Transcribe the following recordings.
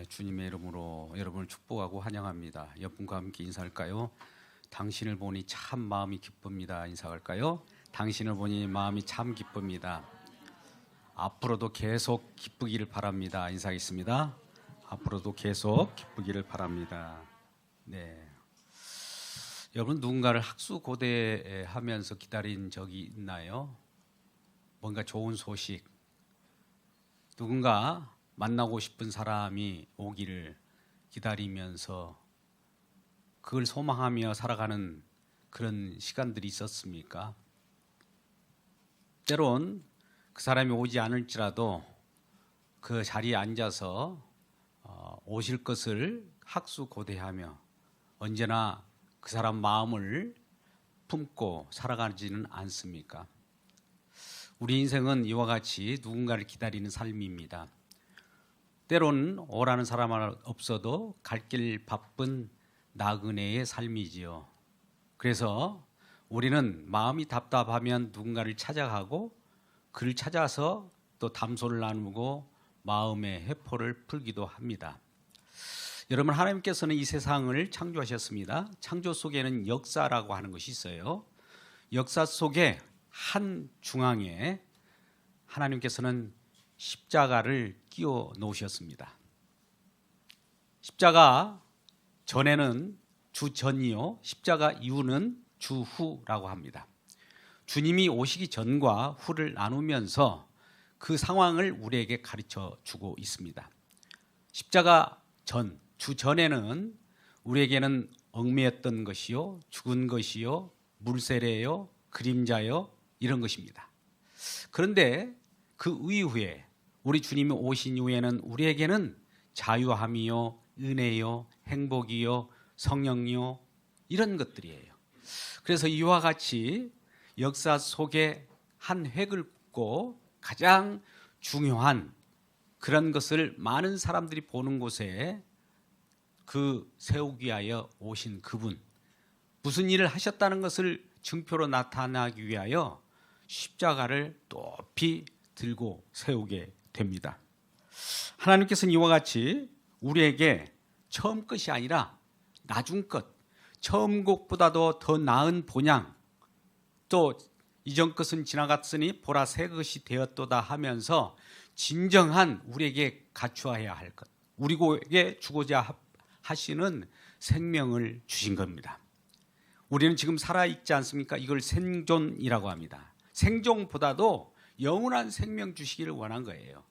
주님의 이름으로 여러분을 축복하고 환영합니다. 옆분과 함께 인사할까요? 당신을 보니 참 마음이 기쁩니다. 인사할까요? 당신을 보니 마음이 참 기쁩니다. 앞으로도 계속 기쁘기를 바랍니다. 인사하겠습니다. 앞으로도 계속 기쁘기를 바랍니다. 네. 여러분 누군가를 학수고대하면서 기다린 적이 있나요? 뭔가 좋은 소식, 누군가 만나고 싶은 사람이 오기를 기다리면서 그걸 소망하며 살아가는 그런 시간들이 있었습니까? 때론 그 사람이 오지 않을지라도 그 자리에 앉아서 오실 것을 학수고대하며 언제나 그 사람 마음을 품고 살아가지는 않습니까? 우리 인생은 이와 같이 누군가를 기다리는 삶입니다. 때로는 오라는 사람 없어도 갈 길 바쁜 나그네의 삶이지요. 그래서 우리는 마음이 답답하면 누군가를 찾아가고 그를 찾아서 또 담소를 나누고 마음의 회포를 풀기도 합니다. 여러분, 하나님께서는 이 세상을 창조하셨습니다. 창조 속에는 역사라고 하는 것이 있어요. 역사 속에 한 중앙에 하나님께서는 십자가를 끼워 놓으셨습니다. 십자가 전에는 주전이요, 십자가 이후는 주후라고 합니다. 주님이 오시기 전과 후를 나누면서 그 상황을 우리에게 가르쳐 주고 있습니다. 십자가 전, 주전에는 우리에게는 얽매였던 것이요, 죽은 것이요, 물세례요, 그림자요, 이런 것입니다. 그런데 그 이후에 우리 주님이 오신 이후에는 우리에게는 자유함이요, 은혜요, 행복이요, 성령이요, 이런 것들이에요. 그래서 이와 같이 역사 속에 한 획을 긋고 가장 중요한 그런 것을 많은 사람들이 보는 곳에 그 세우기 위하여 오신 그분, 무슨 일을 하셨다는 것을 증표로 나타나기 위하여 십자가를 높이 들고 세우게 됩니다. 하나님께서는 이와 같이 우리에게 처음 것이 아니라 나중 것, 처음 것보다도 더 나은 본향, 또 이전 것은 지나갔으니 보라 새 것이 되었도다 하면서 진정한 우리에게 갖추어야 할 것, 우리에게 주고자 하시는 생명을 주신 겁니다. 우리는 지금 살아있지 않습니까? 이걸 생존이라고 합니다. 생존보다도 영원한 생명 주시기를 원한 거예요.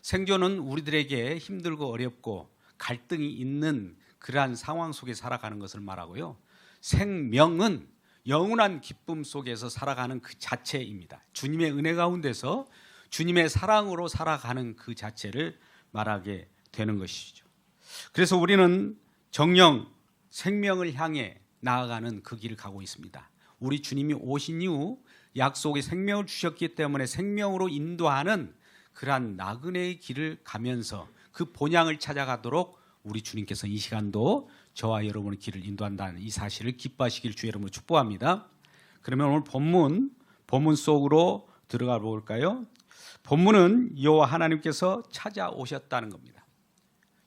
생존은 우리들에게 힘들고 어렵고 갈등이 있는 그러한 상황 속에 살아가는 것을 말하고요. 생명은 영원한 기쁨 속에서 살아가는 그 자체입니다. 주님의 은혜 가운데서 주님의 사랑으로 살아가는 그 자체를 말하게 되는 것이죠. 그래서 우리는 정령 생명을 향해 나아가는 그 길을 가고 있습니다. 우리 주님이 오신 이후 약속의 생명을 주셨기 때문에 생명으로 인도하는 그러한 나그네의 길을 가면서 그 본향을 찾아가도록 우리 주님께서 이 시간도 저와 여러분의 길을 인도한다는 이 사실을 기뻐하시길 주 여러분을 축복합니다. 그러면 오늘 본문 속으로 들어가 볼까요? 본문은 여호와 하나님께서 찾아오셨다는 겁니다.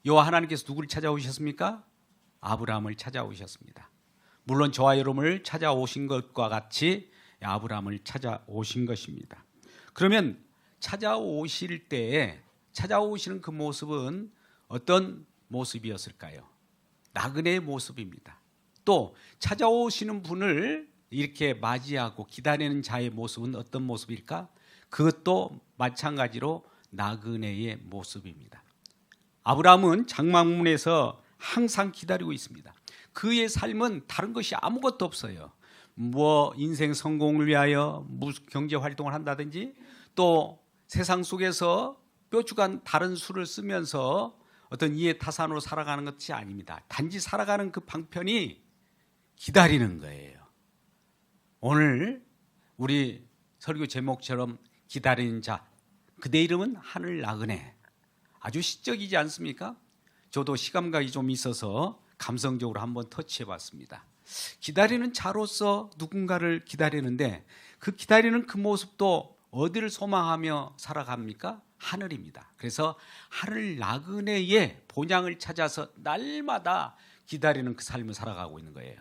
여호와 하나님께서 누구를 찾아오셨습니까? 아브라함을 찾아오셨습니다. 물론 저와 여러분을 찾아오신 것과 같이 아브라함을 찾아오신 것입니다. 그러면 찾아오실 때에 찾아오시는 그 모습은 어떤 모습이었을까요? 나그네의 모습입니다. 또 찾아오시는 분을 이렇게 맞이하고 기다리는 자의 모습은 어떤 모습일까? 그것도 마찬가지로 나그네의 모습입니다. 아브라함은 장막문에서 항상 기다리고 있습니다. 그의 삶은 다른 것이 아무것도 없어요. 인생 성공을 위하여 경제 활동을 한다든지 또 세상 속에서 뾰족한 다른 수를 쓰면서 어떤 이해타산으로 살아가는 것이 아닙니다. 단지 살아가는 그 방편이 기다리는 거예요. 오늘 우리 설교 제목처럼 기다리는 자, 그대 이름은 하늘 나그네. 아주 시적이지 않습니까? 저도 시감각이 좀 있어서 감성적으로 한번 터치해 봤습니다. 기다리는 자로서 누군가를 기다리는데 그 기다리는 그 모습도 어디를 소망하며 살아갑니까? 하늘입니다. 그래서 하늘 나그네의 본향을 찾아서 날마다 기다리는 그 삶을 살아가고 있는 거예요.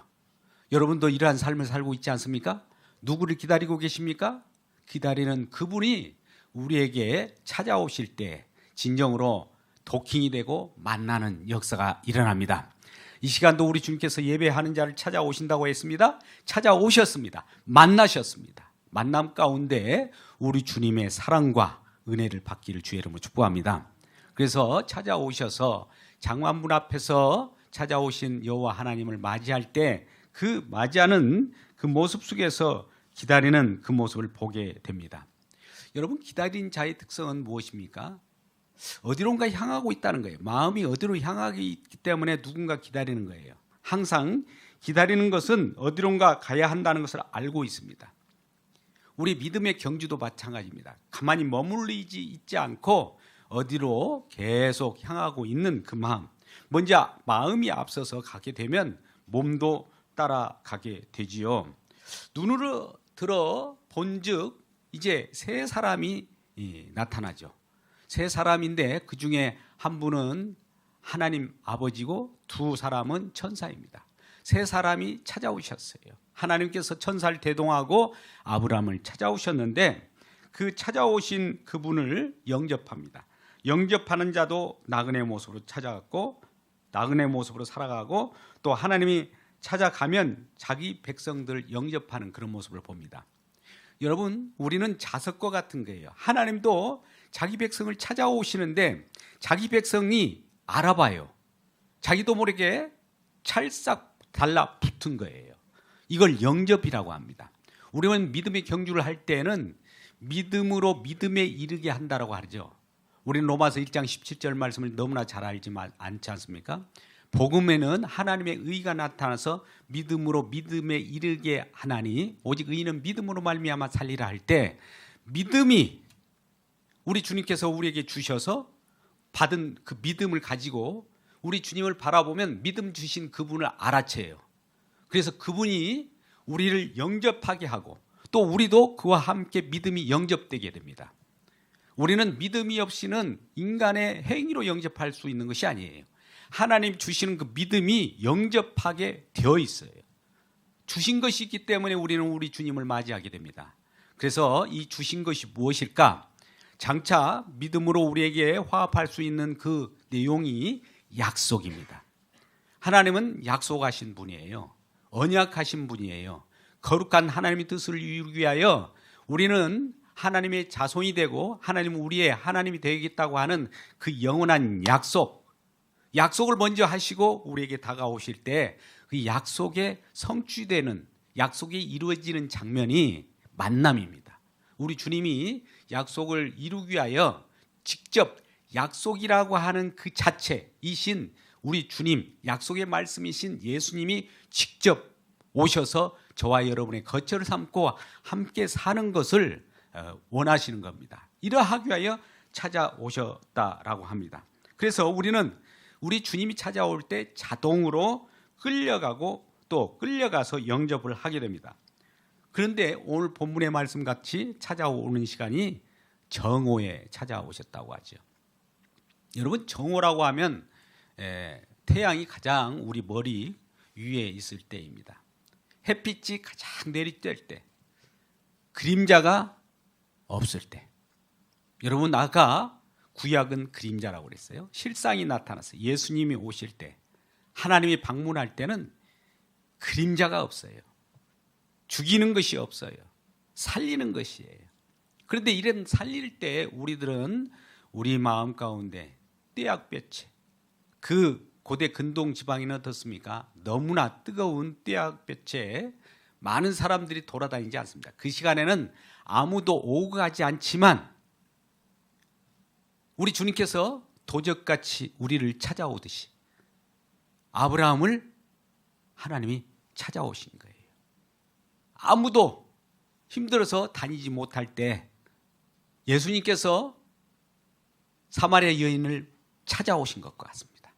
여러분도 이러한 삶을 살고 있지 않습니까? 누구를 기다리고 계십니까? 기다리는 그분이 우리에게 찾아오실 때 진정으로 도킹이 되고 만나는 역사가 일어납니다. 이 시간도 우리 주님께서 예배하는 자를 찾아오신다고 했습니다. 찾아오셨습니다. 만나셨습니다. 만남 가운데 우리 주님의 사랑과 은혜를 받기를 주의 이름으로 축복합니다. 그래서 찾아오셔서 장관문 앞에서 찾아오신 여호와 하나님을 맞이할 때 그 맞이하는 그 모습 속에서 기다리는 그 모습을 보게 됩니다. 여러분, 기다린 자의 특성은 무엇입니까? 어디론가 향하고 있다는 거예요. 마음이 어디로 향하기 있기 때문에 누군가 기다리는 거예요. 항상 기다리는 것은 어디론가 가야 한다는 것을 알고 있습니다. 우리 믿음의 경주도 마찬가지입니다. 가만히 머물리지 있지 않고 어디로 계속 향하고 있는 그 마음. 먼저 마음이 앞서서 가게 되면 몸도 따라가게 되지요. 눈으로 들어 본즉 이제 세 사람이 나타나죠. 세 사람인데 그 중에 한 분은 하나님 아버지고 두 사람은 천사입니다. 세 사람이 찾아오셨어요. 하나님께서 천사를 대동하고 아브라함을 찾아오셨는데 그 찾아오신 그분을 영접합니다. 영접하는 자도 나그네 모습으로 찾아갔고 나그네 모습으로 살아가고 또 하나님이 찾아가면 자기 백성들 영접하는 그런 모습을 봅니다. 여러분, 우리는 자석과 같은 거예요. 하나님도 자기 백성을 찾아오시는데 자기 백성이 알아봐요. 자기도 모르게 찰싹 달라붙은 거예요. 이걸 영접이라고 합니다. 우리는 믿음의 경주를 할 때는 믿음으로 믿음에 이르게 한다라고 하죠. 우리는 로마서 1장 17절 말씀을 너무나 잘 알지만 않지 않습니까? 복음에는 하나님의 의가 나타나서 믿음으로 믿음에 이르게 하나니 오직 의인은 믿음으로 말미암아 살리라 할 때 믿음이 우리 주님께서 우리에게 주셔서 받은 그 믿음을 가지고 우리 주님을 바라보면 믿음 주신 그분을 알아채요. 그래서 그분이 우리를 영접하게 하고 또 우리도 그와 함께 믿음이 영접되게 됩니다. 우리는 믿음이 없이는 인간의 행위로 영접할 수 있는 것이 아니에요. 하나님 주시는 그 믿음이 영접하게 되어 있어요. 주신 것이 있기 때문에 우리는 우리 주님을 맞이하게 됩니다. 그래서 이 주신 것이 무엇일까? 장차 믿음으로 우리에게 화합할 수 있는 그 내용이 약속입니다. 하나님은 약속하신 분이에요. 언약하신 분이에요. 거룩한 하나님의 뜻을 이루기 위하여 우리는 하나님의 자손이 되고 하나님은 우리의 하나님이 되겠다고 하는 그 영원한 약속을 먼저 하시고 우리에게 다가오실 때 그 약속에 성취되는, 약속이 이루어지는 장면이 만남입니다. 우리 주님이 약속을 이루기 위하여 직접 약속이라고 하는 그 자체이신 우리 주님, 약속의 말씀이신 예수님이 직접 오셔서 저와 여러분의 거처를 삼고 함께 사는 것을 원하시는 겁니다. 이러하기 위하여 찾아오셨다라고 합니다. 그래서 우리는 우리 주님이 찾아올 때 자동으로 끌려가고 또 끌려가서 영접을 하게 됩니다. 그런데 오늘 본문의 말씀 같이 찾아오는 시간이 정오에 찾아오셨다고 하죠. 여러분, 정오라고 하면 태양이 가장 우리 머리 위에 있을 때입니다. 햇빛이 가장 내리쬐을 때, 그림자가 없을 때. 여러분, 아까 구약은 그림자라고 그랬어요. 실상이 나타났어요. 예수님이 오실 때, 하나님이 방문할 때는 그림자가 없어요. 죽이는 것이 없어요. 살리는 것이에요. 그런데 이런 살릴 때 우리들은 우리 마음 가운데 떼약볕에, 그 고대 근동 지방에는 어떻습니까? 너무나 뜨거운 떼약볕에 많은 사람들이 돌아다니지 않습니다. 그 시간에는 아무도 오고 가지 않지만 우리 주님께서 도적같이 우리를 찾아오듯이 아브라함을 하나님이 찾아오신 거예요. 아무도 힘들어서 다니지 못할 때 예수님께서 사마리아 여인을 찾아오신 것과 같습니다.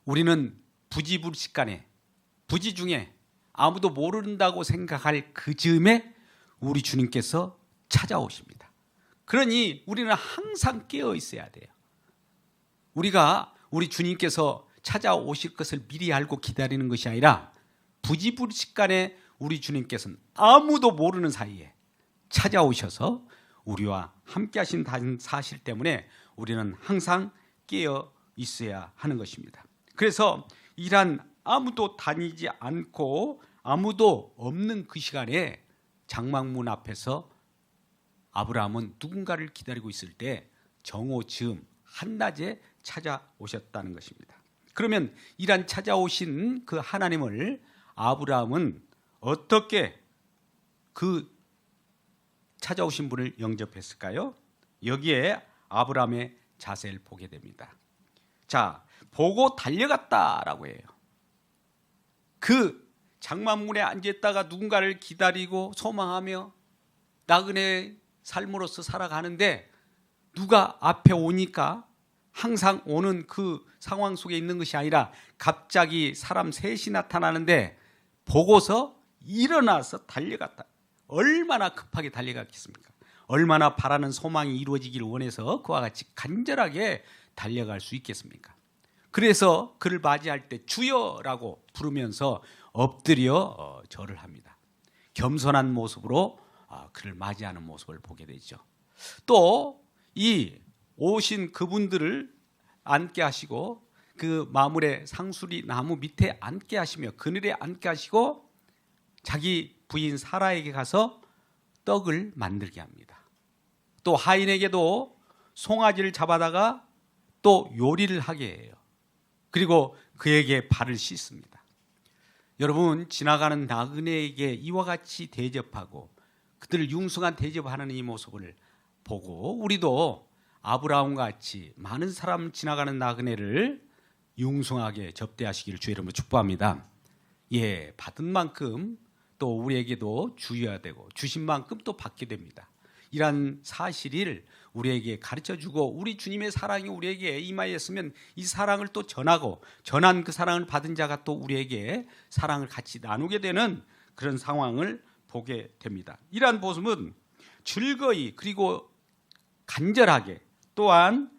우리는 부지불식간에, 부지 중에 아무도 모른다고 생각할 그 즈음에 우리 주님께서 찾아오십니다. 그러니 우리는 항상 깨어 있어야 돼요. 우리가 우리 주님께서 찾아오실 것을 미리 알고 기다리는 것이 아니라 부지불식간에 우리 주님께서는 아무도 모르는 사이에 찾아오셔서 우리와 함께 하신 사실 때문에 우리는 항상 깨어 있어야 하는 것입니다. 그래서 이러한 아무도 다니지 않고 아무도 없는 그 시간에 장막문 앞에서 아브라함은 누군가를 기다리고 있을 때 정오 즈음 한낮에 찾아오셨다는 것입니다. 그러면 이러한 찾아오신 그 하나님을 아브라함은 어떻게 그 찾아오신 분을 영접했을까요? 여기에 아브라함의 자세를 보게 됩니다. 자, 보고 달려갔다라고 해요. 그 장막문에 앉아있다가 누군가를 기다리고 소망하며 나그네 삶으로서 살아가는데 누가 앞에 오니까 항상 오는 그 상황 속에 있는 것이 아니라 갑자기 사람 셋이 나타나는데 보고서 일어나서 달려갔다. 얼마나 급하게 달려갔겠습니까? 얼마나 바라는 소망이 이루어지기를 원해서 그와 같이 간절하게 달려갈 수 있겠습니까? 그래서 그를 맞이할 때 주여라고 부르면서 엎드려 절을 합니다. 겸손한 모습으로 그를 맞이하는 모습을 보게 되죠. 또 이 오신 그분들을 앉게 하시고 그 마물의 상수리 나무 밑에 앉게 하시며 그늘에 앉게 하시고 자기 부인 사라에게 가서 떡을 만들게 합니다. 또 하인에게도 송아지를 잡아다가 또 요리를 하게 해요. 그리고 그에게 발을 씻습니다. 여러분, 지나가는 나그네에게 이와 같이 대접하고 그들을 융숭한 대접하는 이 모습을 보고 우리도 아브라함과 같이 많은 사람 지나가는 나그네를 융숭하게 접대하시기를 주의 이름으로 축복합니다. 예, 받은 만큼 또 우리에게도 주어야 되고 주신 만큼 또 받게 됩니다. 이러한 사실을 우리에게 가르쳐주고 우리 주님의 사랑이 우리에게 임하였으면 이 사랑을 또 전하고 전한 그 사랑을 받은 자가 또 우리에게 사랑을 같이 나누게 되는 그런 상황을 보게 됩니다. 이러한 모습은 즐거이 그리고 간절하게 또한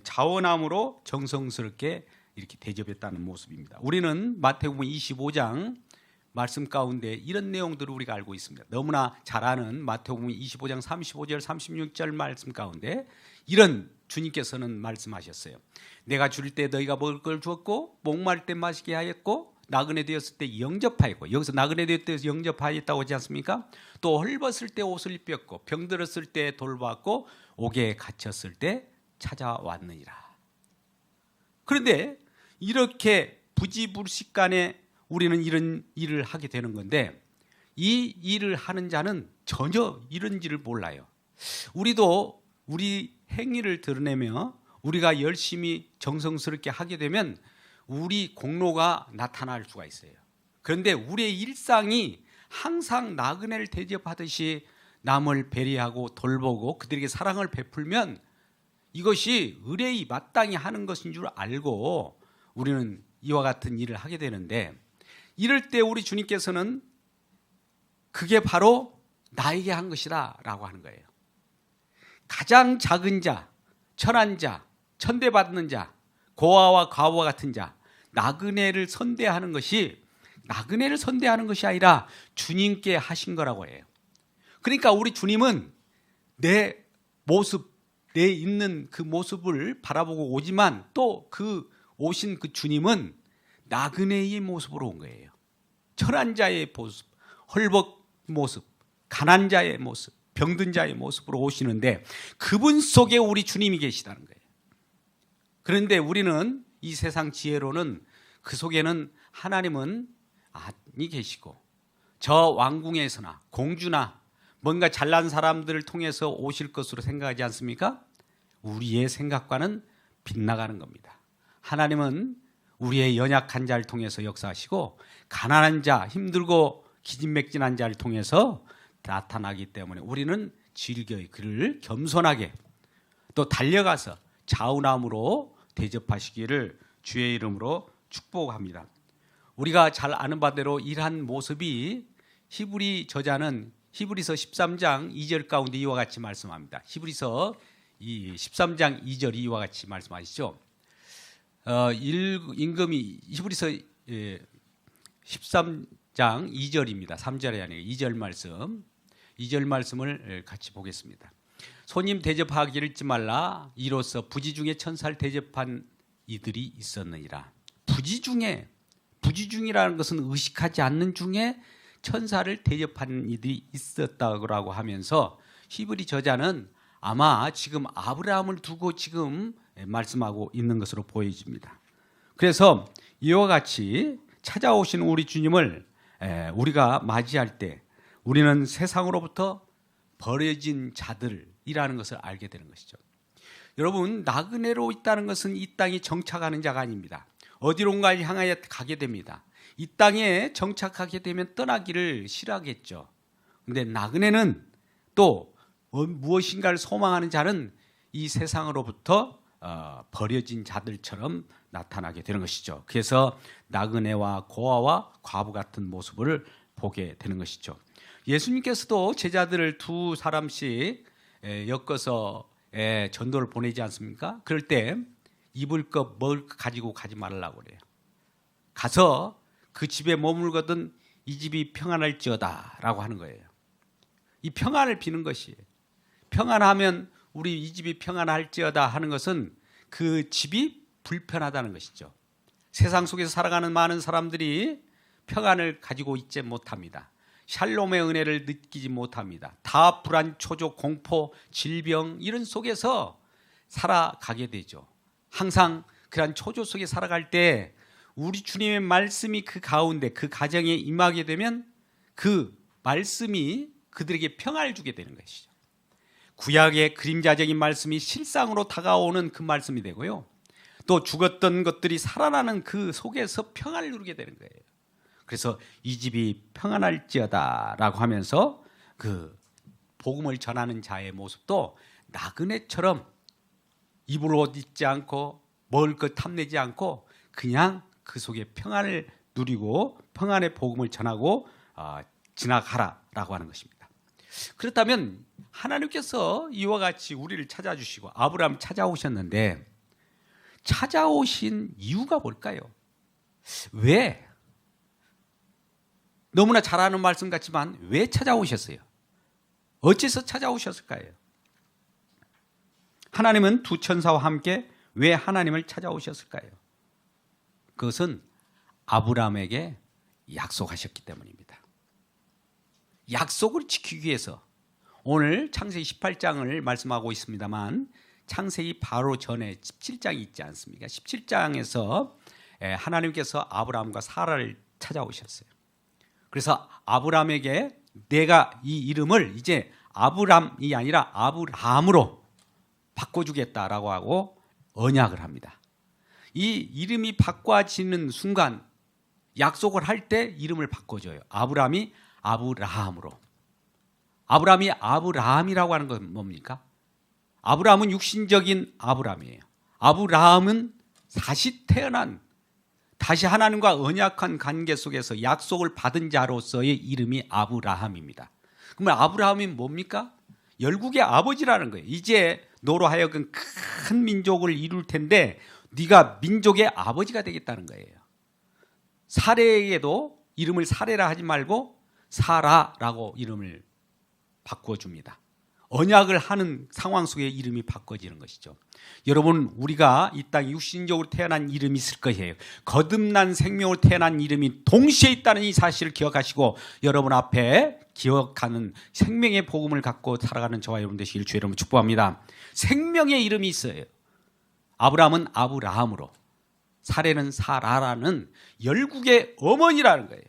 자원함으로 정성스럽게 이렇게 대접했다는 모습입니다. 우리는 마태복음 25장 말씀 가운데 이런 내용들을 우리가 알고 있습니다. 너무나 잘 아는 마태복음 25장 35절 36절 말씀 가운데 이런 주님께서는 말씀하셨어요. 내가 줄 때 너희가 먹을 걸 주었고 목마를 때 마시게 하였고 나그네 되었을 때 영접하였고, 여기서 나그네 되었을 때 영접하였다고 하지 않습니까? 또 헐벗을 때 옷을 입혔고 병들었을 때 돌봤고 옥에 갇혔을 때 찾아왔느니라. 그런데 이렇게 부지불식간에 우리는 이런 일을 하게 되는 건데 이 일을 하는 자는 전혀 이런지를 몰라요. 우리도 우리 행위를 드러내며 우리가 열심히 정성스럽게 하게 되면 우리 공로가 나타날 수가 있어요. 그런데 우리의 일상이 항상 나그네를 대접하듯이 남을 배려하고 돌보고 그들에게 사랑을 베풀면 이것이 의뢰이 마땅히 하는 것인 줄 알고 우리는 이와 같은 일을 하게 되는데 이럴 때 우리 주님께서는 그게 바로 나에게 한 것이다 라고 하는 거예요. 가장 작은 자, 천한 자, 천대받는 자, 고아와 과부와 같은 자, 나그네를 선대하는 것이 아니라 주님께 하신 거라고 해요. 그러니까 우리 주님은 내 모습, 내 있는 그 모습을 바라보고 오지만 또 그 오신 그 주님은 나그네의 모습으로 온 거예요. 천한 자의 모습, 헐벗 모습, 가난 자의 모습, 병든 자의 모습으로 오시는데 그분 속에 우리 주님이 계시다는 거예요. 그런데 우리는 이 세상 지혜로는 그 속에는 하나님은 아니 계시고 저 왕궁에서나 공주나 뭔가 잘난 사람들을 통해서 오실 것으로 생각하지 않습니까? 우리의 생각과는 빗나가는 겁니다. 하나님은 우리의 연약한 자를 통해서 역사하시고 가난한 자, 힘들고 기진맥진한 자를 통해서 나타나기 때문에 우리는 즐겨이 그를 겸손하게 또 달려가서 자운함으로 대접하시기를 주의 이름으로 축복합니다. 우리가 잘 아는 바대로 이러한 모습이 히브리 저자는 히브리서 13장 2절 가운데 이와 같이 말씀합니다. 히브리서 13장 2절 이와 같이 말씀하시죠. 임금이 히브리서 13장 2절입니다. 3절이 아니고 2절 말씀. 2절 말씀을 같이 보겠습니다. 손님 대접하기를 잊지 말라. 이로써 부지 중에 천사를 대접한 이들이 있었느니라. 부지 중이라는 것은 의식하지 않는 중에 천사를 대접하는 이들이 있었다고 하면서 히브리 저자는 아마 지금 아브라함을 두고 지금 말씀하고 있는 것으로 보여집니다. 그래서 이와 같이 찾아오신 우리 주님을 우리가 맞이할 때 우리는 세상으로부터 버려진 자들이라는 것을 알게 되는 것이죠. 여러분, 나그네로 있다는 것은 이 땅에 정착하는 자가 아닙니다. 어디론가 향하여 가게 됩니다. 이 땅에 정착하게 되면 떠나기를 싫어하겠죠. 그런데 나그네는 또 무엇인가를 소망하는 자는 이 세상으로부터 버려진 자들처럼 나타나게 되는 것이죠. 그래서 나그네와 고아와 과부 같은 모습을 보게 되는 것이죠. 예수님께서도 제자들을 두 사람씩 엮어서 전도를 보내지 않습니까? 그럴 때 입을 것 먹을 것 가지고 가지 말라고 그래요. 가서 그 집에 머물거든 이 집이 평안할지어다 라고 하는 거예요. 이 평안을 비는 것이에요. 평안하면 우리 이 집이 평안할지어다 하는 것은 그 집이 불편하다는 것이죠. 세상 속에서 살아가는 많은 사람들이 평안을 가지고 있지 못합니다. 샬롬의 은혜를 느끼지 못합니다. 다 불안, 초조, 공포, 질병 이런 속에서 살아가게 되죠. 항상 그런 초조 속에 살아갈 때 우리 주님의 말씀이 그 가운데 그 가정에 임하게 되면 그 말씀이 그들에게 평안을 주게 되는 것이죠. 구약의 그림자적인 말씀이 실상으로 다가오는 그 말씀이 되고요. 또 죽었던 것들이 살아나는 그 속에서 평안을 누리게 되는 거예요. 그래서 이 집이 평안할지어다 라고 하면서 그 복음을 전하는 자의 모습도 나그네처럼 입을 옷 입지 않고 먹을 것 탐내지 않고 그냥 그 속에 평안을 누리고 평안의 복음을 전하고 지나가라라고 하는 것입니다. 그렇다면 하나님께서 이와 같이 우리를 찾아주시고 아브라함 찾아오셨는데 찾아오신 이유가 뭘까요? 왜? 너무나 잘 아는 말씀 같지만 왜 찾아오셨어요? 어째서 찾아오셨을까요? 하나님은 두 천사와 함께 왜 하나님을 찾아오셨을까요? 그것은 아브라함에게 약속하셨기 때문입니다. 약속을 지키기 위해서 오늘 창세기 18장을 말씀하고 있습니다만 창세기 바로 전에 17장이 있지 않습니까? 17장에서 하나님께서 아브라함과 사라를 찾아오셨어요. 그래서 아브라함에게 내가 이 이름을 이제 아브람이 아니라 아브라함으로 바꿔주겠다라고 하고 언약을 합니다. 이 이름이 바꿔지는 순간 약속을 할 때 이름을 바꿔줘요. 아브라함이 아브라함으로. 아브라함이 아브라함이라고 하는 건 뭡니까? 아브라함은 육신적인 아브라함이에요. 아브라함은 다시 태어난 다시 하나님과 언약한 관계 속에서 약속을 받은 자로서의 이름이 아브라함입니다. 그러면 아브라함이 뭡니까? 열국의 아버지라는 거예요. 이제 너로 하여금 큰 민족을 이룰 텐데 네가 민족의 아버지가 되겠다는 거예요. 사레에게도 이름을 사레라 하지 말고 사라라고 이름을 바꿔줍니다. 언약을 하는 상황 속에 이름이 바꿔지는 것이죠. 여러분, 우리가 이 땅에 육신적으로 태어난 이름이 있을 거예요. 거듭난 생명으로 태어난 이름이 동시에 있다는 이 사실을 기억하시고 여러분 앞에 기억하는 생명의 복음을 갖고 살아가는 저와 여러분 되시길 주의 이름으로 축복합니다. 생명의 이름이 있어요. 아브라함은 아브라함으로, 사레는 사라라는 열국의 어머니라는 거예요.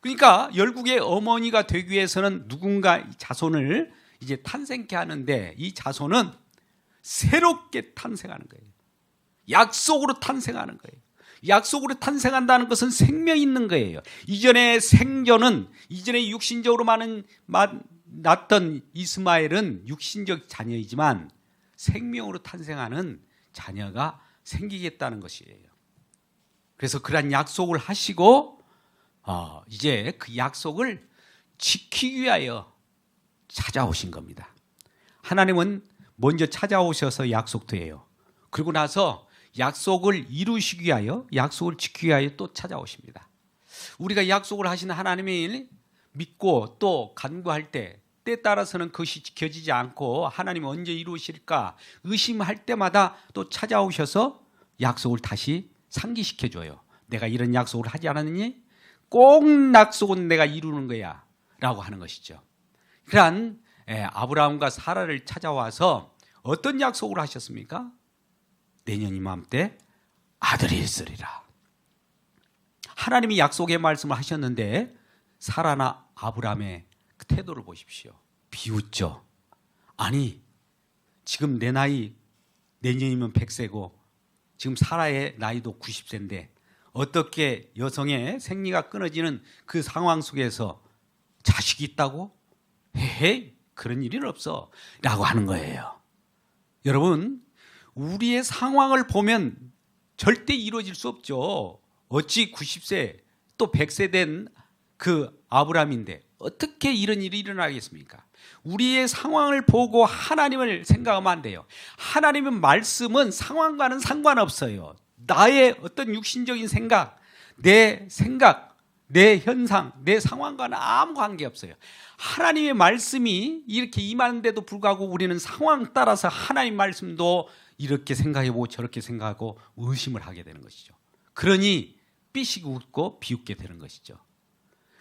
그러니까 열국의 어머니가 되기 위해서는 누군가 자손을 이제 탄생케 하는데 이 자손은 새롭게 탄생하는 거예요. 약속으로 탄생하는 거예요. 약속으로 탄생한다는 것은 생명이 있는 거예요. 이전의 생전은 이전에 육신적으로 낳았던 이스마엘은 육신적 자녀이지만 생명으로 탄생하는 자녀가 생기겠다는 것이에요. 그래서 그러한 약속을 하시고 이제 그 약속을 지키기 위하여 찾아오신 겁니다. 하나님은 먼저 찾아오셔서 약속도 해요. 그리고 나서 약속을 이루시기 위하여, 약속을 지키기 위하여 또 찾아오십니다. 우리가 약속을 하신 하나님을 믿고 또 간구할 때 따라서는 그것이 지켜지지 않고 하나님이 언제 이루실까 의심할 때마다 또 찾아오셔서 약속을 다시 상기시켜줘요. 내가 이런 약속을 하지 않았니? 꼭 약속은 내가 이루는 거야 라고 하는 것이죠. 그러한 아브라함과 사라를 찾아와서 어떤 약속을 하셨습니까? 내년 이맘때 아들이 있으리라. 하나님이 약속의 말씀을 하셨는데 사라나 아브라함의 그 태도를 보십시오. 비웃죠. 아니, 지금 내 나이 내년이면 100세고 지금 사라의 나이도 90세인데 어떻게 여성의 생리가 끊어지는 그 상황 속에서 자식이 있다고? 헤헤, 그런 일은 없어 라고 하는 거예요. 여러분, 우리의 상황을 보면 절대 이루어질 수 없죠. 어찌 90세 또 100세 된 그 아브라함인데 어떻게 이런 일이 일어나겠습니까? 우리의 상황을 보고 하나님을 생각하면 안 돼요. 하나님의 말씀은 상황과는 상관없어요. 나의 어떤 육신적인 생각, 내 현상, 내 상황과는 아무 관계없어요. 하나님의 말씀이 이렇게 임하는데도 불구하고 우리는 상황 따라서 하나님 말씀도 이렇게 생각해보고 저렇게 생각하고 의심을 하게 되는 것이죠. 그러니 삐시고 웃고 비웃게 되는 것이죠.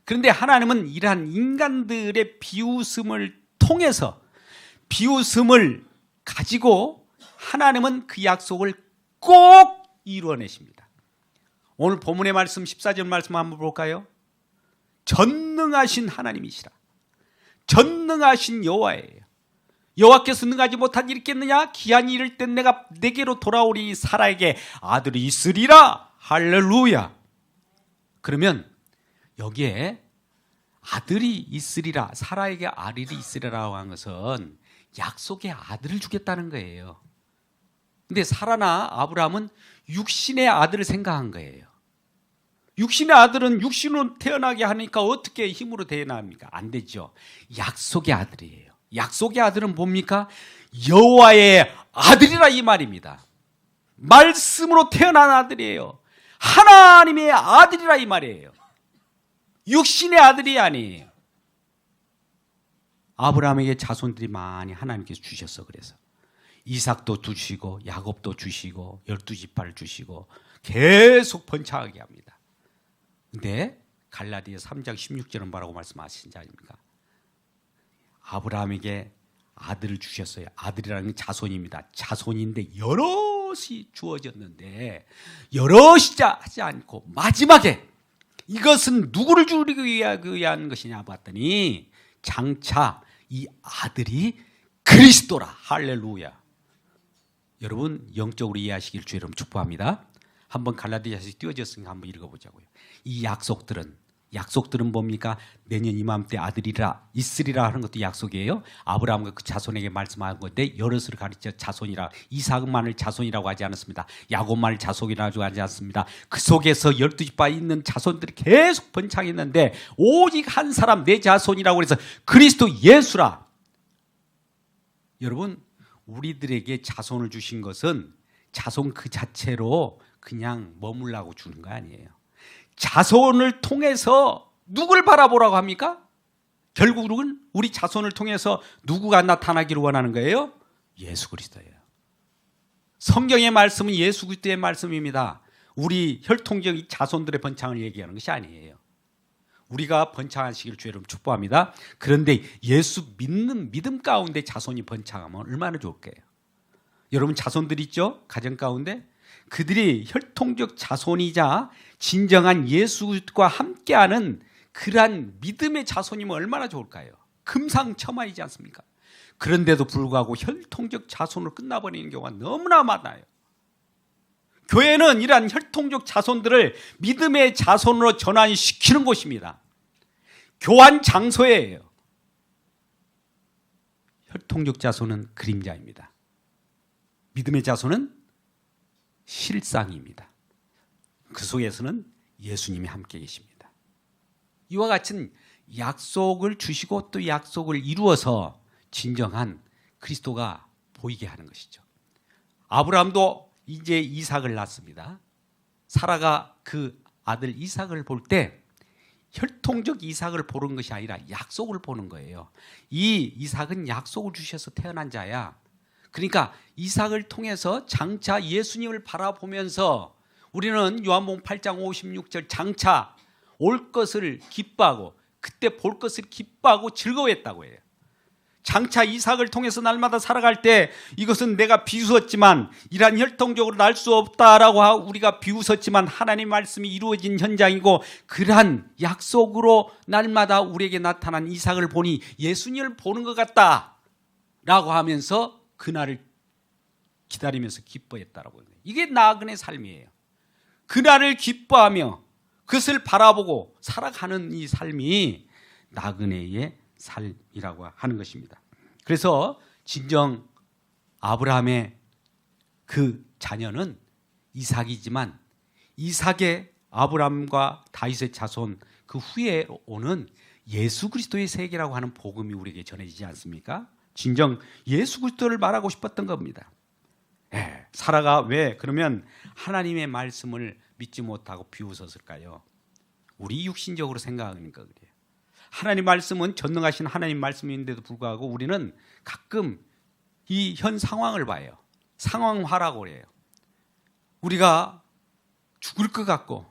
그런데 하나님은 이러한 인간들의 비웃음을 통해서, 비웃음을 가지고 하나님은 그 약속을 꼭 이루어내십니다. 오늘 본문의 말씀 14절 말씀 한번 볼까요? 전능하신 하나님이시라. 전능하신 여호와예요. 여호와께서 능하지 못한 일이 있겠느냐? 기한이 이를 땐 내가 내게로 돌아오리. 사라에게 아들이 있으리라. 할렐루야. 그러면 여기에 아들이 있으리라, 사라에게 아들이 있으리라고 한 것은 약속의 아들을 주겠다는 거예요. 근데 사라나 아브라함은 육신의 아들을 생각한 거예요. 육신의 아들은 육신으로 태어나게 하니까 어떻게 힘으로 태어납니까? 안 되죠. 약속의 아들이에요. 약속의 아들은 뭡니까? 여호와의 아들이라 이 말입니다. 말씀으로 태어난 아들이에요. 하나님의 아들이라 이 말이에요. 육신의 아들이 아니에요. 아브라함에게 자손들이 많이 하나님께서 주셨어. 그래서 이삭도 주시고 야곱도 주시고 12지파를 주시고 계속 번창하게 합니다. 근데 갈라디아 3장 16절은 뭐라고 말씀하신 지 아닙니까? 아브라함에게 아들을 주셨어요. 아들이라는 게 자손입니다. 자손인데 여럿이 주어졌는데 여럿이 하지 않고 마지막에 이것은 누구를 주기 위한 것이냐 봤더니 장차 이 아들이 그리스도라. 할렐루야. 여러분 영적으로 이해하시길 주의 이름 축복합니다. 한번 갈라디아서 띄워졌으니까 한번 읽어보자고요. 이 약속들은 뭡니까? 내년 이맘때 아들이라 있으리라 하는 것도 약속이에요. 아브라함과 그 자손에게 말씀한 건데 여럿을 가르쳐 자손이라. 이삭만을 자손이라고 하지 않았습니다. 야곱만을 자손이라고 하지 않습니다. 그 속에서 12지파 있는 자손들이 계속 번창했는데 오직 한 사람 내 자손이라고 해서 그리스도 예수라. 여러분, 우리들에게 자손을 주신 것은 자손 그 자체로 그냥 머물라고 주는 거 아니에요. 자손을 통해서 누굴 바라보라고 합니까? 결국은 우리 자손을 통해서 누구가 나타나기를 원하는 거예요? 예수 그리스도예요. 성경의 말씀은 예수 그리스도의 말씀입니다. 우리 혈통적 자손들의 번창을 얘기하는 것이 아니에요. 우리가 번창하시기를 주의 이름으로 축복합니다. 그런데 예수 믿는 믿음 가운데 자손이 번창하면 얼마나 좋을까요? 여러분 자손들 있죠? 가정 가운데 그들이 혈통적 자손이자 진정한 예수와 함께하는 그러한 믿음의 자손이면 얼마나 좋을까요? 금상첨화이지 않습니까? 그런데도 불구하고 혈통적 자손으로 끝나버리는 경우가 너무나 많아요. 교회는 이러한 혈통적 자손들을 믿음의 자손으로 전환시키는 곳입니다. 교환 장소예요. 혈통적 자손은 그림자입니다. 믿음의 자손은 실상입니다. 그 속에서는 예수님이 함께 계십니다. 이와 같은 약속을 주시고 또 약속을 이루어서 진정한 그리스도가 보이게 하는 것이죠. 아브라함도 이제 이삭을 낳습니다. 사라가 그 아들 이삭을 볼 때 혈통적 이삭을 보는 것이 아니라 약속을 보는 거예요. 이 이삭은 약속을 주셔서 태어난 자야. 그러니까 이삭을 통해서 장차 예수님을 바라보면서 우리는 요한복음 8장 56절 장차 올 것을 기뻐하고 그때 볼 것을 기뻐하고 즐거워했다고 해요. 장차 이삭을 통해서 날마다 살아갈 때 이것은 내가 비웃었지만 이러한 혈통적으로 날 수 없다라고 우리가 비웃었지만 하나님의 말씀이 이루어진 현장이고 그러한 약속으로 날마다 우리에게 나타난 이삭을 보니 예수님을 보는 것 같다라고 하면서 그날을 기다리면서 기뻐했다라고 해요. 이게 나그네 삶이에요. 그날을 기뻐하며 그것을 바라보고 살아가는 이 삶이 나그네의 삶이라고 하는 것입니다. 그래서 진정 아브라함의 그 자녀는 이삭이지만 이삭의 아브라함과 다윗의 자손 그 후에 오는 예수 그리스도의 세계라고 하는 복음이 우리에게 전해지지 않습니까? 진정 예수 그리스도를 말하고 싶었던 겁니다. 사라가 왜 그러면 하나님의 말씀을 믿지 못하고 비웃었을까요? 우리 육신적으로 생각하니까 그래요. 하나님 말씀은 전능하신 하나님 말씀인데도 불구하고 우리는 가끔 이 현 상황을 봐요. 상황화라고 그래요. 우리가 죽을 것 같고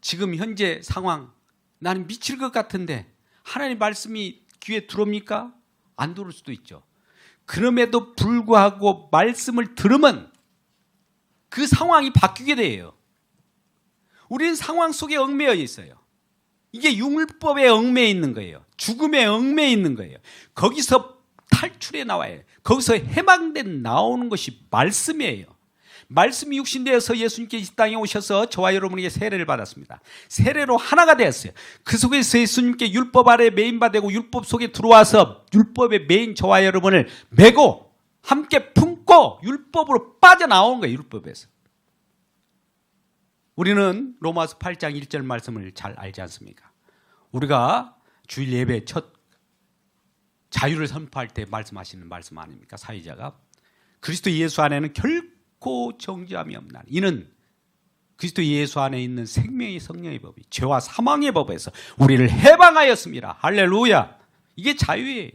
지금 현재 상황 나는 미칠 것 같은데 하나님 말씀이 귀에 들어옵니까? 안 들을 수도 있죠. 그럼에도 불구하고 말씀을 들으면 그 상황이 바뀌게 돼요. 우리는 상황 속에 얽매여 있어요. 이게 율법에 얽매여 있는 거예요. 죽음에 얽매여 있는 거예요. 거기서 탈출해 나와요. 거기서 해방된 나오는 것이 말씀이에요. 말씀이 육신되어서 예수님께 이 땅에 오셔서 저와 여러분에게 세례를 받았습니다. 세례로 하나가 되었어요. 그 속에서 예수님께 율법 아래 매인받고 율법 속에 들어와서 율법의 매인 저와 여러분을 메고 함께 품고 율법으로 빠져나온 거예요. 율법에서. 우리는 로마서 8장 1절 말씀을 잘 알지 않습니까? 우리가 주일 예배 첫 자유를 선포할 때 말씀하시는 말씀 아닙니까? 사회자가 그리스도 예수 안에는 결코 정죄함이 없나니 이는 그리스도 예수 안에 있는 생명의 성령의 법이 죄와 사망의 법에서 우리를 해방하였습니다. 할렐루야. 이게 자유예요.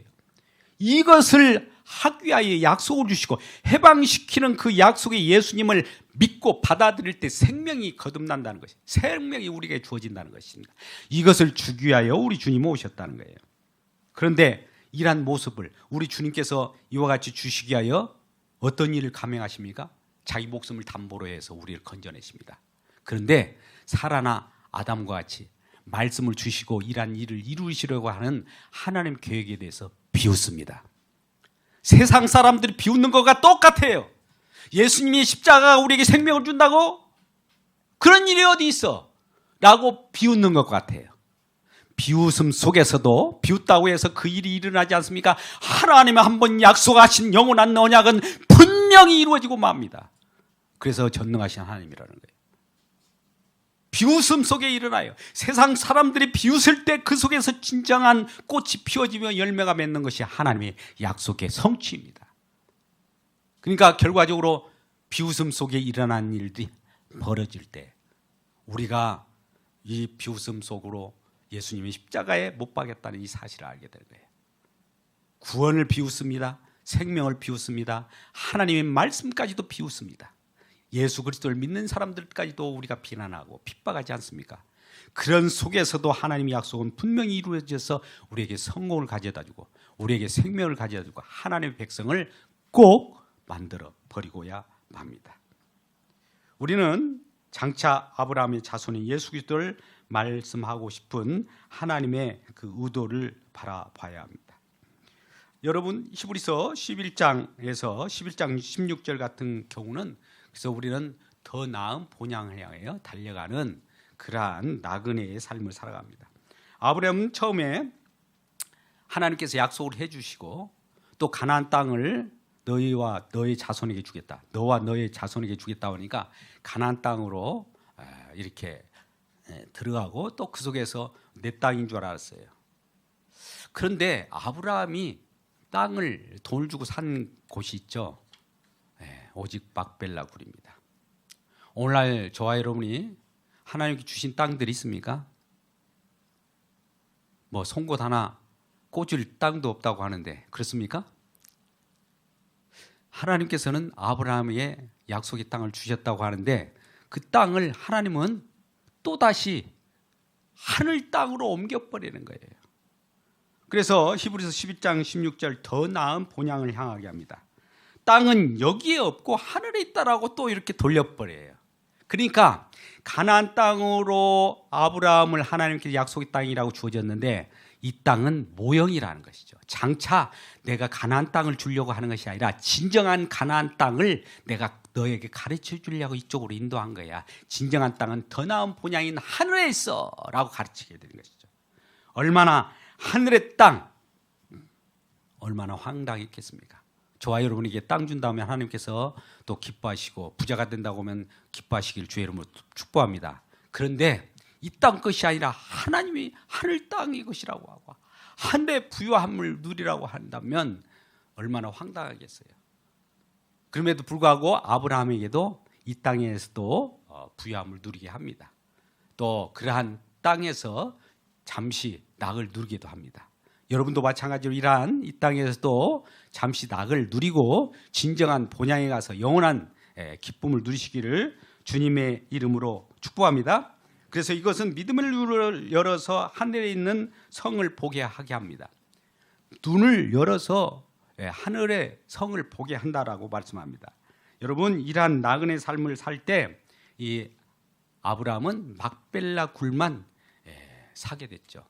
이것을 하기 위하여 약속을 주시고 해방시키는 그 약속의 예수님을 믿고 받아들일 때 생명이 거듭난다는 것이 생명이 우리에게 주어진다는 것입니다. 이것을 주기 위하여 우리 주님 오셨다는 거예요. 그런데 이러한 모습을 우리 주님께서 이와 같이 주시기 위하여 어떤 일을 감행하십니까? 자기 목숨을 담보로 해서 우리를 건져내십니다. 그런데 사라나 아담과 같이 말씀을 주시고 이러한 일을 이루시려고 하는 하나님 계획에 대해서 비웃습니다. 세상 사람들이 비웃는 것과 똑같아요. 예수님이 십자가가 우리에게 생명을 준다고? 그런 일이 어디 있어? 라고 비웃는 것 같아요. 비웃음 속에서도 비웃다고 해서 그 일이 일어나지 않습니까? 하나님이 한번 약속하신 영원한 언약은 분명히 이루어지고 맙니다. 그래서 전능하신 하나님이라는 거예요. 비웃음 속에 일어나요. 세상 사람들이 비웃을 때 그 속에서 진정한 꽃이 피어지며 열매가 맺는 것이 하나님의 약속의 성취입니다. 그러니까 결과적으로 비웃음 속에 일어난 일들이 벌어질 때 우리가 이 비웃음 속으로 예수님이 십자가에 못 박였다는 이 사실을 알게 될 거예요. 구원을 비웃습니다. 생명을 비웃습니다. 하나님의 말씀까지도 비웃습니다. 예수 그리스도를 믿는 사람들까지도 우리가 비난하고 핍박하지 않습니까? 그런 속에서도 하나님의 약속은 분명히 이루어져서 우리에게 성공을 가져다 주고 우리에게 생명을 가져다 주고 하나님의 백성을 꼭 만들어 버리고야 맙니다. 우리는 장차 아브라함의 자손인 예수 그리스도를 말씀하고 싶은 하나님의 그 의도를 바라봐야 합니다. 여러분 히브리서 11장에서 11장 16절 같은 경우는 그래서 우리는 더 나은 본향을 향하여 달려가는 그러한 나그네의 삶을 살아갑니다. 아브라함은 처음에 하나님께서 약속을 해주시고 또 가나안 땅을 너희와 너의 자손에게 주겠다. 너와 너의 자손에게 주겠다 하니까 가나안 땅으로 이렇게 들어가고 또 그 속에서 내 땅인 줄 알았어요. 그런데 아브라함이 돈을 주고 산 곳이 있죠. 오직 막벨라 굴입니다. 오늘날 저와 여러분이 하나님께 주신 땅들이 있습니까? 뭐 송곳 하나 꽂을 땅도 없다고 하는데 그렇습니까? 하나님께서는 아브라함에게 약속의 땅을 주셨다고 하는데 그 땅을 하나님은 또다시 하늘 땅으로 옮겨버리는 거예요. 그래서 히브리서 11장 16절 더 나은 본향을 향하게 합니다. 땅은 여기에 없고 하늘에 있다라고 또 이렇게 돌려버려요. 그러니까 가나안 땅으로 아브라함을 하나님께 약속의 땅이라고 주어졌는데 이 땅은 모형이라는 것이죠. 장차 내가 가나안 땅을 주려고 하는 것이 아니라 진정한 가나안 땅을 내가 너에게 가르쳐 주려고 이쪽으로 인도한 거야. 진정한 땅은 더 나은 본향인 하늘에 있어 라고 가르치게 되는 것이죠. 얼마나 하늘의 땅, 얼마나 황당했겠습니까? 저와 여러분에게 땅 준 다음에 하나님께서 또 기뻐하시고 부자가 된다고 하면 기뻐하시길 주의 이름으로 축복합니다. 그런데 이 땅 것이 아니라 하나님이 하늘 땅이 것이라고 하고 하늘의 부유함을 누리라고 한다면 얼마나 황당하겠어요. 그럼에도 불구하고 아브라함에게도 이 땅에서도 부유함을 누리게 합니다. 또 그러한 땅에서 잠시 낙을 누리기도 합니다. 여러분도 마찬가지로 이러한 이 땅에서도 잠시 낙을 누리고 진정한 본향에 가서 영원한 기쁨을 누리시기를 주님의 이름으로 축복합니다. 그래서 이것은 믿음의 눈을 열어서 하늘에 있는 성을 보게 하게 합니다. 눈을 열어서 하늘의 성을 보게 한다라고 말씀합니다. 여러분, 이러한 나그네 삶을 살 때 이 아브라함은 막벨라 굴만 사게 됐죠.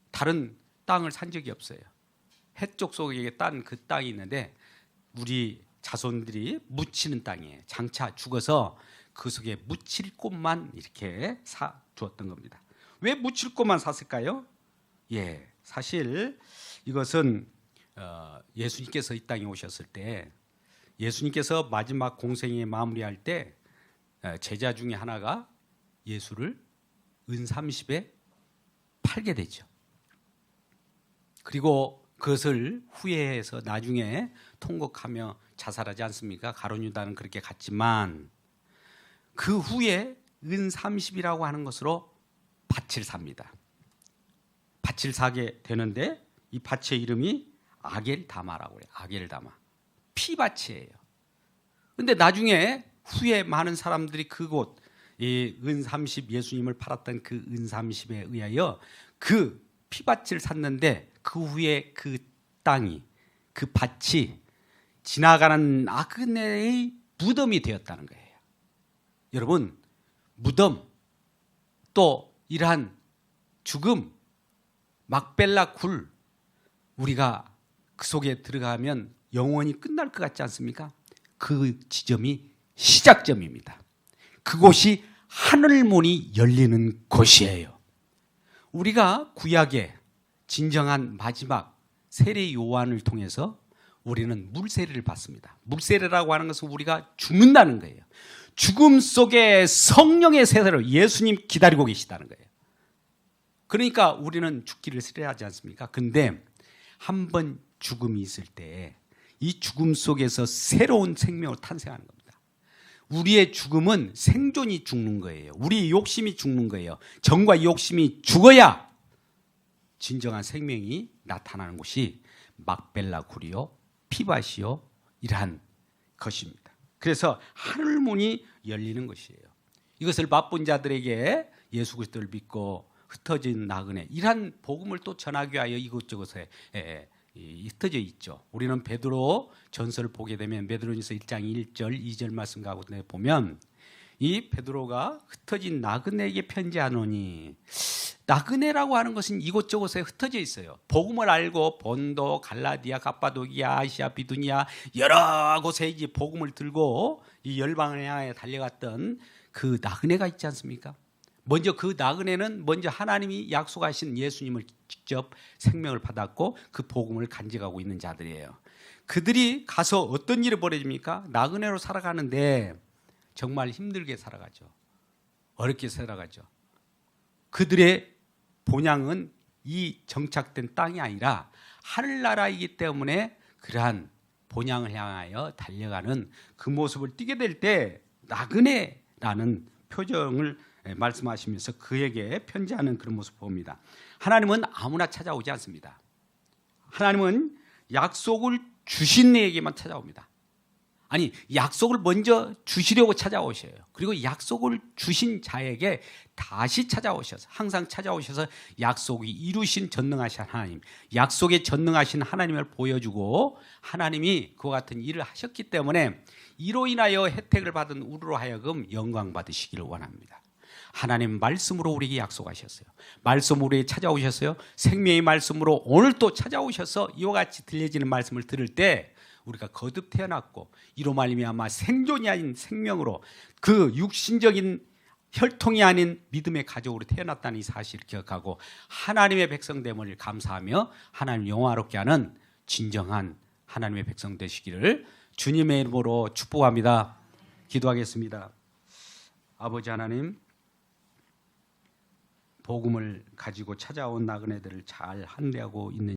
다른 땅을 산 적이 없어요. 해쪽 속에 딴 그 땅이 있는데 우리 자손들이 묻히는 땅이에요. 장차 죽어서 그 속에 묻힐 곳만 이렇게 사 주었던 겁니다. 왜 묻힐 곳만 샀을까요? 사실 이것은 예수님께서 이 땅에 오셨을 때 예수님께서 마지막 공생에 마무리할 때 제자 중에 하나가 예수를 은 30에 팔게 되죠. 그리고 그것을 후회해서 나중에 통곡하며 자살하지 않습니까? 가룟 유다는 그렇게 갔지만 그 후에 은 30이라고 하는 것으로 밭을 삽니다. 밭을 사게 되는데 이 밭의 이름이 아겔다마라고 해요. 아겔다마. 피밭이에요. 그런데 나중에 후에 많은 사람들이 그곳 이 은 30 예수님을 팔았던 그 은 30에 의하여 그 피밭을 샀는데 그 후에 그 땅이 그 밭이 지나가는 나그네의 무덤이 되었다는 거예요. 여러분, 무덤 또 이러한 죽음 막벨라 굴 우리가 그 속에 들어가면 영원히 끝날 것 같지 않습니까? 그 지점이 시작점입니다. 그곳이 하늘문이 열리는 곳이에요. 우리가 구약의 진정한 마지막 세례 요한을 통해서 우리는 물세례를 받습니다. 물세례라고 하는 것은 우리가 죽는다는 거예요. 죽음 속에 성령의 세례로 예수님 기다리고 계시다는 거예요. 그러니까 우리는 죽기를 세례하지 않습니까? 근데 한 번 죽음이 있을 때 이 죽음 속에서 새로운 생명을 탄생하는 겁니다. 우리의 죽음은 생존이 죽는 거예요. 우리의 욕심이 죽는 거예요. 정과 욕심이 죽어야 진정한 생명이 나타나는 곳이 막벨라 굴이요 피밭이요 이러한 것입니다. 그래서 하늘문이 열리는 것이에요. 이것을 맛본 자들에게 예수 그리스도를 믿고 흩어진 나그네 이러한 복음을 또 전하기 위하여 이곳저곳에 흩어져 있죠. 우리는 베드로 전서를 보게 되면 베드로전서 1장 1절 2절 말씀 가운데 보면 이 베드로가 흩어진 나그네에게 편지하노니 나그네라고 하는 것은 이곳저곳에 흩어져 있어요. 복음을 알고 본도, 갈라디아, 갑바도기아, 아시아, 비두니아 여러 곳에 이제 복음을 들고 이 열방을 향해 달려갔던 그 나그네가 있지 않습니까? 먼저 그 나그네는 먼저 하나님이 약속하신 예수님을 직접 생명을 받았고 그 복음을 간직하고 있는 자들이에요. 그들이 가서 어떤 일이 벌어집니까? 나그네로 살아가는데 정말 힘들게 살아가죠. 어렵게 살아가죠. 그들의 본향은 이 정착된 땅이 아니라 하늘나라이기 때문에 그러한 본향을 향하여 달려가는 그 모습을 띠게 될 때 나그네라는 표정을 말씀하시면서 그에게 편지하는 그런 모습을 봅니다. 하나님은 아무나 찾아오지 않습니다. 하나님은 약속을 주신 이에게만 찾아옵니다. 아니, 약속을 먼저 주시려고 찾아오셔요. 그리고 약속을 주신 자에게 다시 찾아오셔서, 항상 찾아오셔서 약속이 이루신 전능하신 하나님, 약속에 전능하신 하나님을 보여주고 하나님이 그와 같은 일을 하셨기 때문에 이로 인하여 혜택을 받은 우리로 하여금 영광 받으시기를 원합니다. 하나님 말씀으로 우리에게 약속하셨어요. 말씀으로 우리에게 찾아오셨어요. 생명의 말씀으로 오늘 또 찾아오셔서 이와 같이 들려지는 말씀을 들을 때 우리가 거듭 태어났고 이로 말미암아 생존이 아닌 생명으로 그 육신적인 혈통이 아닌 믿음의 가족으로 태어났다는 이 사실을 기억하고 하나님의 백성됨을 감사하며 하나님 영화롭게 하는 진정한 하나님의 백성 되시기를 주님의 이름으로 축복합니다. 기도하겠습니다. 아버지 하나님, 복음을 가지고 찾아온 나그네들을 잘 handle하고 있는